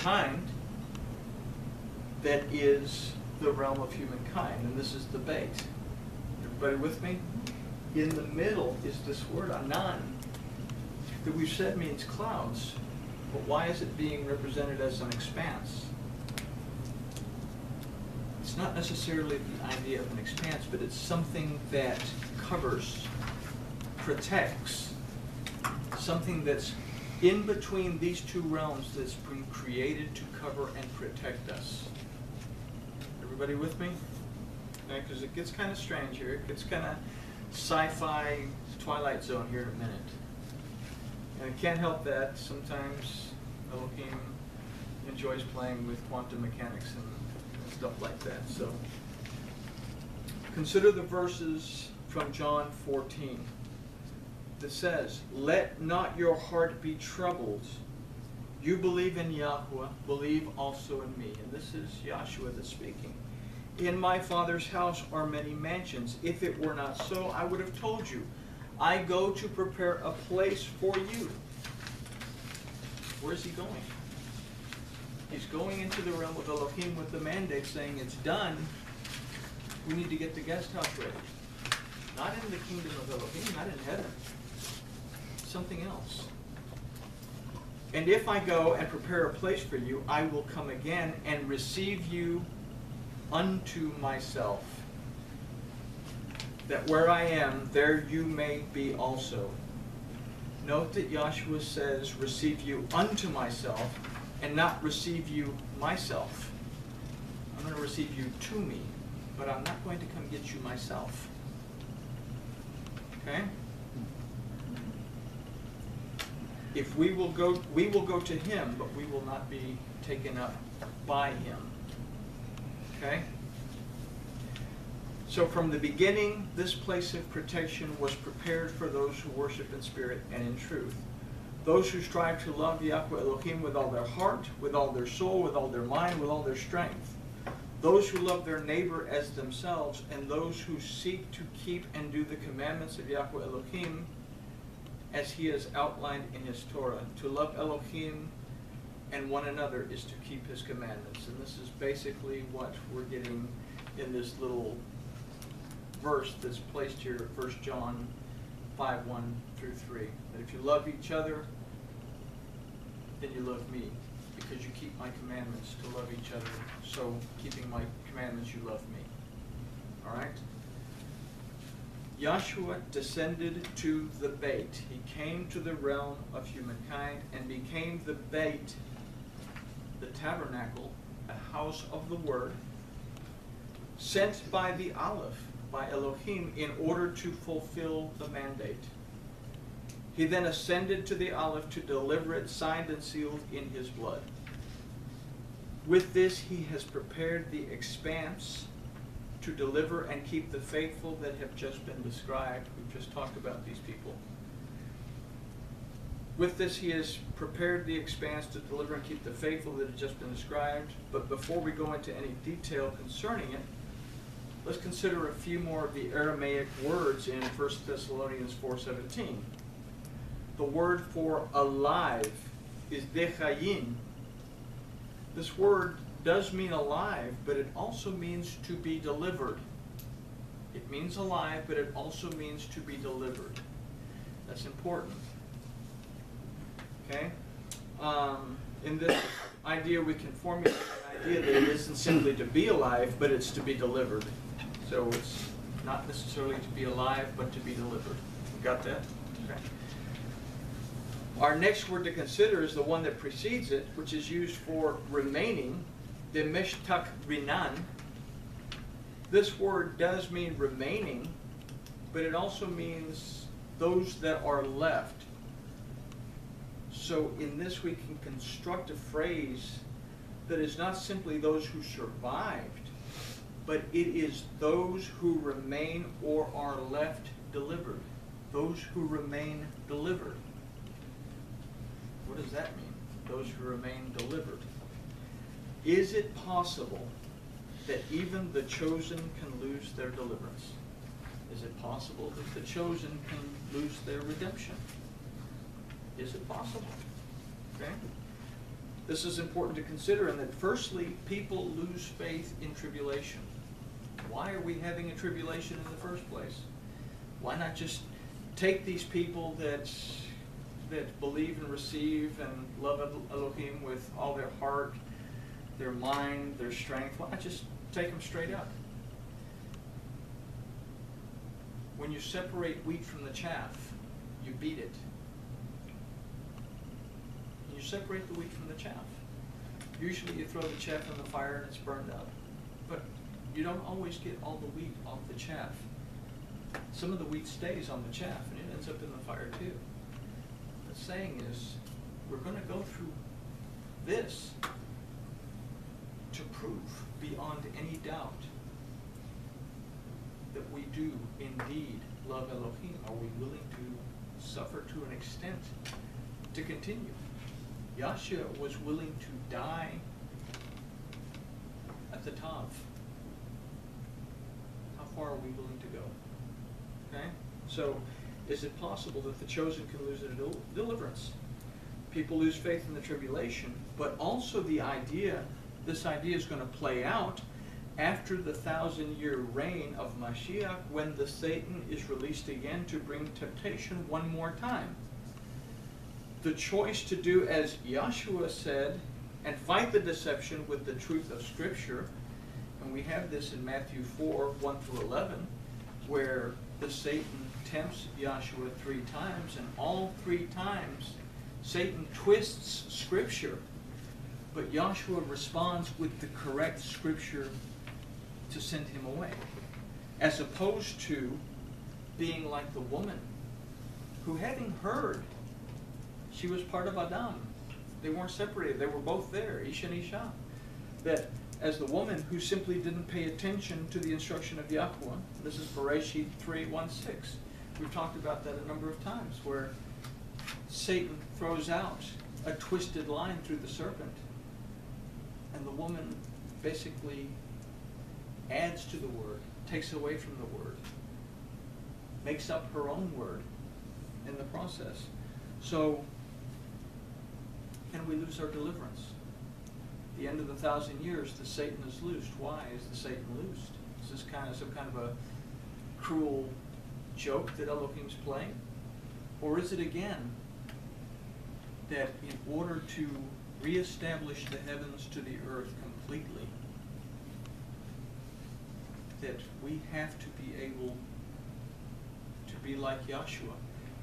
humankind that is the realm of humankind, and this is the bait. Everybody with me? In the middle is this word, anan, that we've said means clouds, but why is it being represented as an expanse? It's not necessarily the idea of an expanse, but it's something that covers, protects, something that's in between these two realms that's been created to cover and protect us. Everybody with me? Because it gets kind of strange here. It gets kind of sci-fi Twilight Zone here in a minute. And I can't help that. Sometimes Elohim enjoys playing with quantum mechanics and stuff like that. So consider the verses from John 14 that says, "Let not your heart be troubled. You believe in Yahweh, believe also in me." And this is Yahshua that's speaking. "In my Father's house are many mansions. If it were not so, I would have told you. I go to prepare a place for you." Where is he going? He's going into the realm of Elohim with the mandate saying, it's done. We need to get the guest house ready. Not in the kingdom of Elohim, not in heaven. Something else. "And if I go and prepare a place for you, I will come again and receive you unto myself, that where I am, there you may be also." Note that Yahshua says, receive you unto myself, and not receive you myself. I'm going to receive you to me, but I'm not going to come get you myself. Okay? If we will go to him, but we will not be taken up by him. Okay? So from the beginning, this place of protection was prepared for those who worship in spirit and in truth. Those who strive to love Yahweh Elohim with all their heart, with all their soul, with all their mind, with all their strength. Those who love their neighbor as themselves, and those who seek to keep and do the commandments of Yahweh Elohim as he has outlined in his Torah. To love Elohim and one another is to keep his commandments. And this is basically what we're getting in this little verse that's placed here at 1 John 5:1-3. That if you love each other, then you love me, because you keep my commandments to love each other. So keeping my commandments, you love me. All right? Yahshua descended to the bait. He came to the realm of humankind and became the bait, the tabernacle, a house of the word, sent by the Aleph, by Elohim, in order to fulfill the mandate. He then ascended to the Aleph to deliver it, signed and sealed in his blood. With this, he has prepared the expanse to deliver and keep the faithful that have just been described. We've just talked about these people. With this, he has prepared the expanse to deliver and keep the faithful that have just been described. But before we go into any detail concerning it, let's consider a few more of the Aramaic words in 1 Thessalonians 4:17. The word for alive is dechayin. This word does mean alive, but it also means to be delivered. It means alive, but it also means to be delivered. That's important. Okay? In this idea, we can formulate an idea that it isn't simply to be alive, but it's to be delivered. So it's not necessarily to be alive, but to be delivered. You got that? Okay. Our next word to consider is the one that precedes it, which is used for remaining, the meshtak rinan. This word does mean remaining, but it also means those that are left. So in this we can construct a phrase that is not simply those who survived, but it is those who remain or are left delivered. Those who remain delivered. What does that mean? Those who remain delivered. Is it possible that even the chosen can lose their deliverance? Is it possible that the chosen can lose their redemption? Is it possible? Okay? This is important to consider, in that firstly, people lose faith in tribulation. Why are we having a tribulation in the first place? Why not just take these people that believe and receive and love Elohim with all their heart, their mind, their strength? Why not just take them straight up? When you separate wheat from the chaff, you beat it. You separate the wheat from the chaff. Usually you throw the chaff in the fire and it's burned up. But you don't always get all the wheat off the chaff. Some of the wheat stays on the chaff and it ends up in the fire too. The saying is, we're going to go through this to prove beyond any doubt that we do indeed love Elohim. Are we willing to suffer to an extent to continue? Yahshua was willing to die at the Tav. How far are we willing to go? Okay? So, is it possible that the chosen can lose their deliverance? People lose faith in the tribulation, but also this idea is going to play out after the 1,000-year reign of Mashiach, when the Satan is released again to bring temptation one more time. The choice to do as Yahshua said and fight the deception with the truth of Scripture, and we have this in Matthew 4, 1 through 11, where the Satan tempts Yahshua 3 times, and all 3 times Satan twists Scripture, but Yahshua responds with the correct Scripture to send him away, as opposed to being like the woman who, having heard, she was part of Adam. They weren't separated. They were both there, Ish and Isha. That as the woman who simply didn't pay attention to the instruction of Yahweh, this is Bereshit 3:1-6. We've talked about that a number of times, where Satan throws out a twisted line through the serpent, and the woman basically adds to the word, takes away from the word, makes up her own word in the process. So, can we lose our deliverance? At the end of the 1,000 years, the Satan is loosed. Why is the Satan loosed? Is this some kind of a cruel joke that Elohim's playing? Or is it again that in order to reestablish the heavens to the earth completely, that we have to be able to be like Yahshua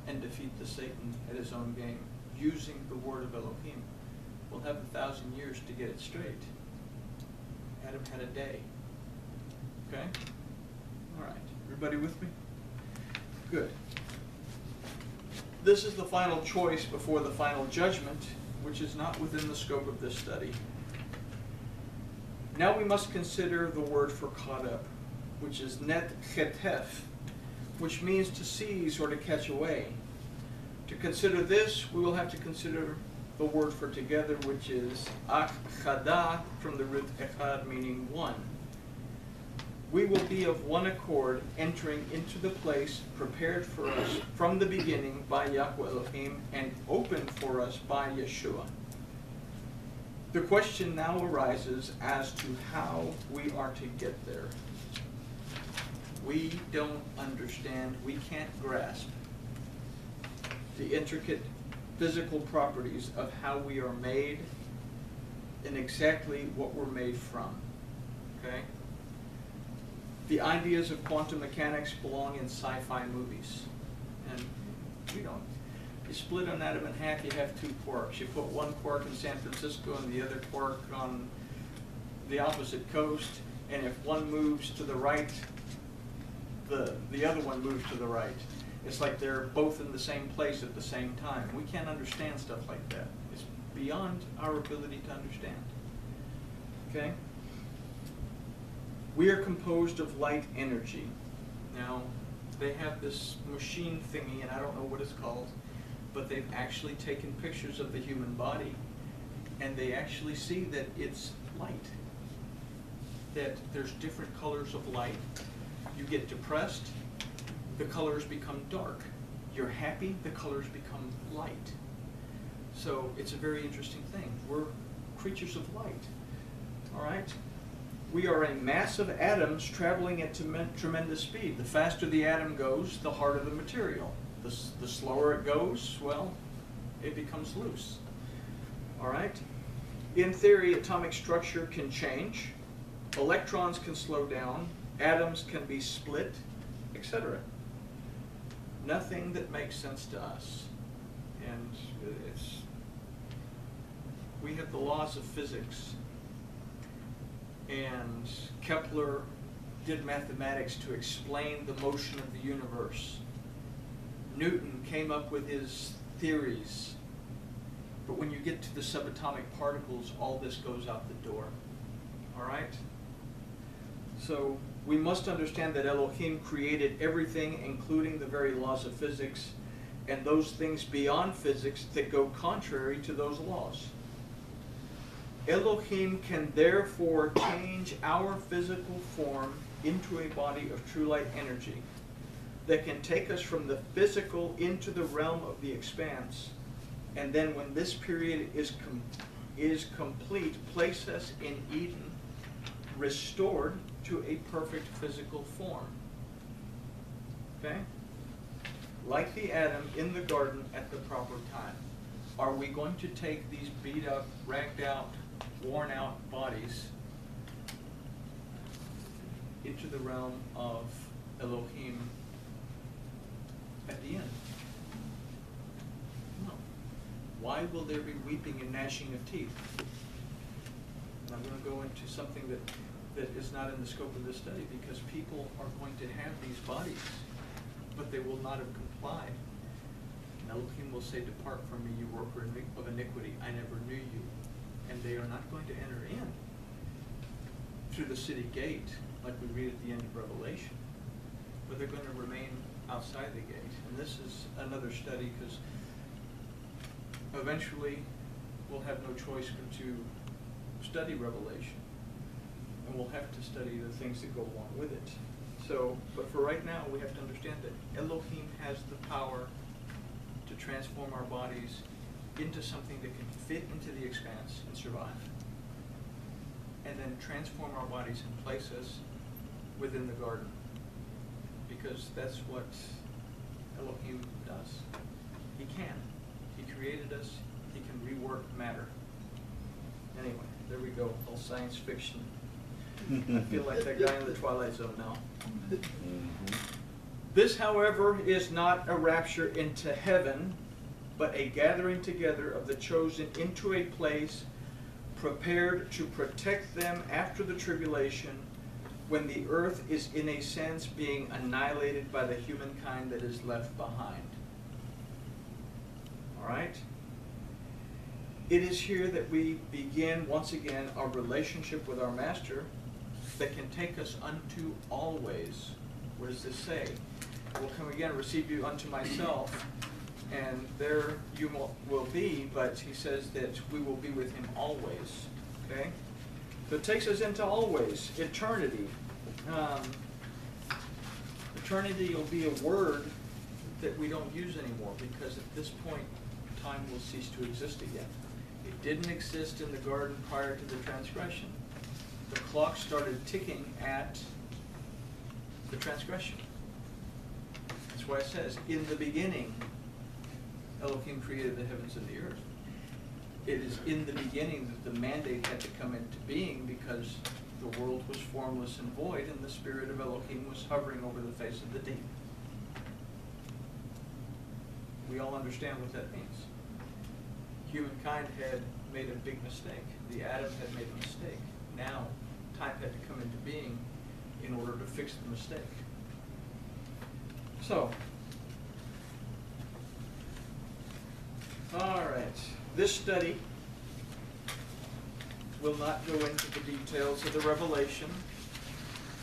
and defeat the Satan at his own game, using the word of Elohim? We'll have 1,000 years to get it straight. Adam had a day. Okay? All right. Everybody with me? Good. This is the final choice before the final judgment, which is not within the scope of this study. Now we must consider the word for caught up, which is net chetef, which means to seize or to catch away. To consider this, we will have to consider the word for together, which is achada, from the root echad, meaning one. We will be of one accord, entering into the place prepared for us from the beginning by Yahweh Elohim and opened for us by Yeshua. The question now arises as to how we are to get there. We don't understand, we can't grasp the intricate physical properties of how we are made and exactly what we're made from. Okay? The ideas of quantum mechanics belong in sci-fi movies. And we don't. You split an atom in half, you have 2 quarks. You put one quark in San Francisco and the other quark on the opposite coast, and if one moves to the right, the other one moves to the right. It's like they're both in the same place at the same time. We can't understand stuff like that. It's beyond our ability to understand. Okay? We are composed of light energy. Now, they have this machine thingy, and I don't know what it's called, but they've actually taken pictures of the human body, and they actually see that it's light. That there's different colors of light. You get depressed, the colors become dark. You're happy, the colors become light. So it's a very interesting thing. creatures of light. All right? We are a mass of atoms traveling at tremendous speed. The faster the atom goes, the harder the material. The slower it goes, well, it becomes loose. All right? In theory, atomic structure can change. Electrons can slow down. Atoms can be split, etc. Nothing that makes sense to us. And we have the laws of physics. And Kepler did mathematics to explain the motion of the universe. Newton came up with his theories. But when you get to the subatomic particles, all this goes out the door. All right? So we must understand that Elohim created everything, including the very laws of physics, and those things beyond physics that go contrary to those laws. Elohim can therefore change our physical form into a body of true light energy that can take us from the physical into the realm of the expanse, and then when this period is complete, place us in Eden, restored to a perfect physical form. Okay? Like the Adam in the garden at the proper time. Are we going to take these beat up, ragged out, worn out bodies into the realm of Elohim at the end? No. Why will there be weeping and gnashing of teeth? And I'm going to go into something that is not in the scope of this study, because people are going to have these bodies, but they will not have complied. And Elohim will say, "Depart from me, you worker of iniquity. I never knew you." And they are not going to enter in through the city gate, like we read at the end of Revelation, but they're going to remain outside the gate. And this is another study, because eventually we'll have no choice but to study Revelation, and we'll have to study the things that go along with it. So, but for right now, we have to understand that Elohim has the power to transform our bodies into something that can fit into the expanse and survive, and then transform our bodies and place us within the garden, because that's what Elohim does. He can. He created us. He can rework matter. Anyway, there we go. All science fiction. I feel like that guy in the Twilight Zone now. This, however, is not a rapture into heaven, but a gathering together of the chosen into a place prepared to protect them after the tribulation, when the earth is in a sense being annihilated by the humankind that is left behind. All right? It is here that we begin once again our relationship with our Master that can take us unto always. What does this say? I will come again, receive you unto myself, and there you will be, but he says that we will be with him always. Okay? So it takes us into always, eternity. Eternity will be a word that we don't use anymore, because at this point time will cease to exist again. It didn't exist in the garden prior to the transgression. The clock started ticking at the transgression. That's why it says, in the beginning, Elohim created the heavens and the earth. It is in the beginning that the mandate had to come into being, because the world was formless and void, and the spirit of Elohim was hovering over the face of the deep. We all understand what that means. Humankind had made a big mistake. The Adam had made a mistake. Now, time had to come into being in order to fix the mistake. So, all right. This study will not go into the details of the Revelation,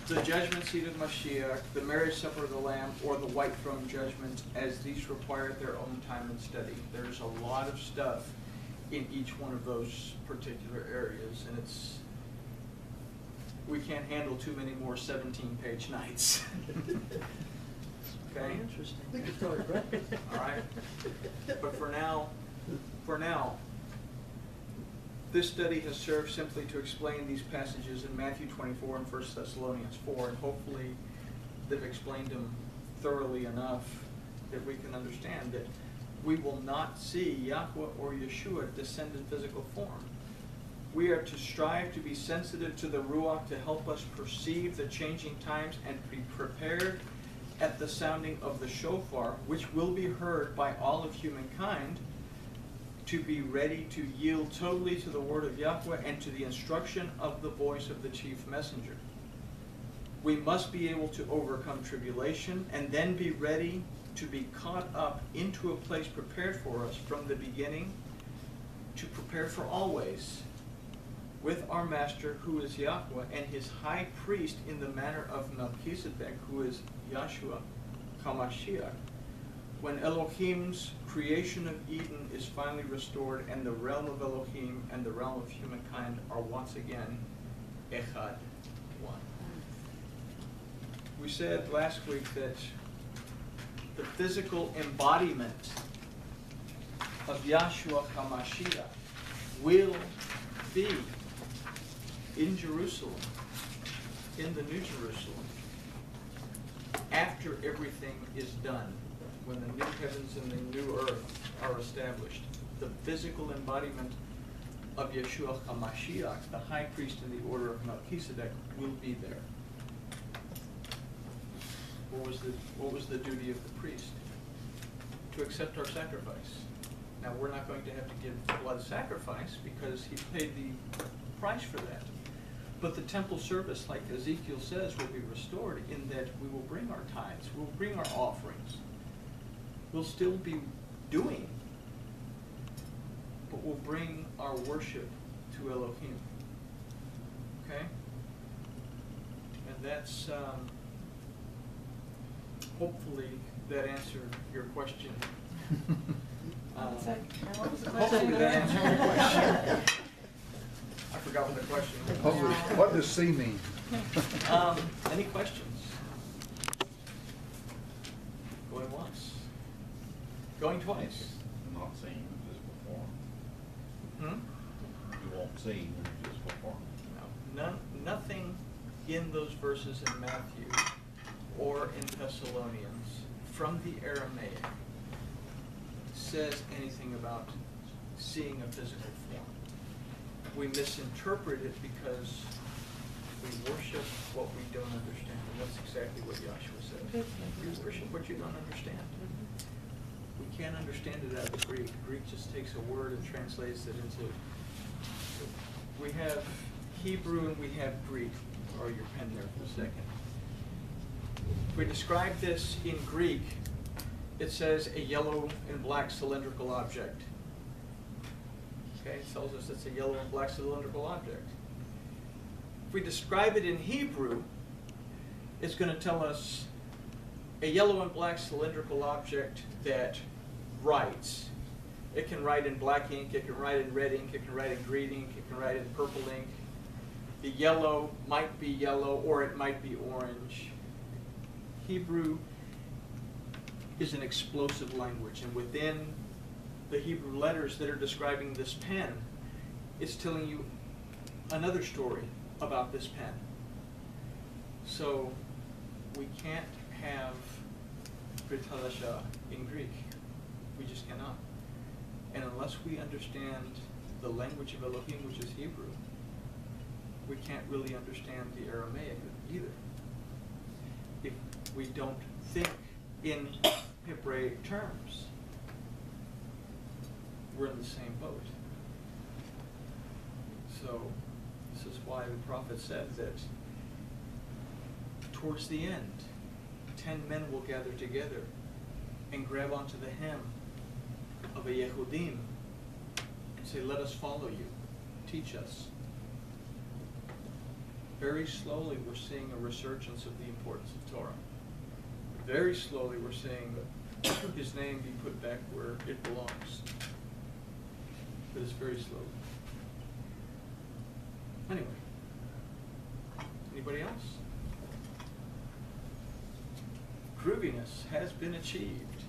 the judgment seat of Mashiach, the marriage supper of the Lamb, or the white throne judgment, as these require their own time and study. There's a lot of stuff in each one of those particular areas, and we can't handle too many more 17-page nights. Okay? Interesting. I think it's totally right. All right. But for now, This study has served simply to explain these passages in Matthew 24 and 1 Thessalonians 4, and hopefully they've explained them thoroughly enough that we can understand that we will not see Yahweh or Yeshua descend in physical form. We are to strive to be sensitive to the Ruach to help us perceive the changing times and be prepared at the sounding of the shofar, which will be heard by all of humankind, to be ready to yield totally to the word of Yahweh and to the instruction of the voice of the chief messenger. We must be able to overcome tribulation and then be ready to be caught up into a place prepared for us from the beginning, to prepare for always, with our Master, who is Yahweh, and his high priest in the manner of Melchizedek, who is Yahshua HaMashiach, when Elohim's creation of Eden is finally restored and the realm of Elohim and the realm of humankind are once again Echad, one. We said last week that the physical embodiment of Yahshua HaMashiach will be in Jerusalem, in the New Jerusalem, after everything is done. When the new heavens and the new earth are established, the physical embodiment of Yeshua HaMashiach, the high priest in the order of Melchizedek, will be there. What was the duty of the priest? To accept our sacrifice. Now, we're not going to have to give blood sacrifice because he paid the price for that. But the temple service, like Ezekiel says, will be restored in that we will bring our tithes, we'll bring our offerings. We'll still be doing, but we'll bring our worship to Elohim. Okay? And that's, hopefully, that answered your question. Hopefully that answered your question. I forgot what the question was. What does C mean? Any questions? Going once. Going twice. Not seen this before. You won't see this before. No. Nothing in those verses in Matthew or in Thessalonians from the Aramaic says anything about seeing a physical form. We misinterpret it because we worship what we don't understand. And that's exactly what Yahshua said. You worship what you don't understand. We can't understand it out of the Greek. Greek just takes a word and translates it into... We have Hebrew and we have Greek. Borrow your pen there for a second. If we describe this in Greek, it says a yellow and black cylindrical object. Okay, it tells us it's a yellow and black cylindrical object. If we describe it in Hebrew, it's going to tell us a yellow and black cylindrical object that writes. It can write in black ink, it can write in red ink, it can write in green ink, it can write in purple ink. The yellow might be yellow or it might be orange. Hebrew is an explosive language, and within the Hebrew letters that are describing this pen, it's telling you another story about this pen. So we can't have Brit Hadashah in Greek. We just cannot. And unless we understand the language of Elohim, which is Hebrew, we can't really understand the Aramaic either. If we don't think in Hebraic terms, we're in the same boat. So this is why the prophet said that towards the end, 10 men will gather together and grab onto the hem of a Yehudim and say, let us follow you, teach us. Very slowly we're seeing a resurgence of the importance of Torah. Very slowly we're seeing his name be put back where it belongs. But it's very slowly. Anyway, anybody else? Grooviness has been achieved.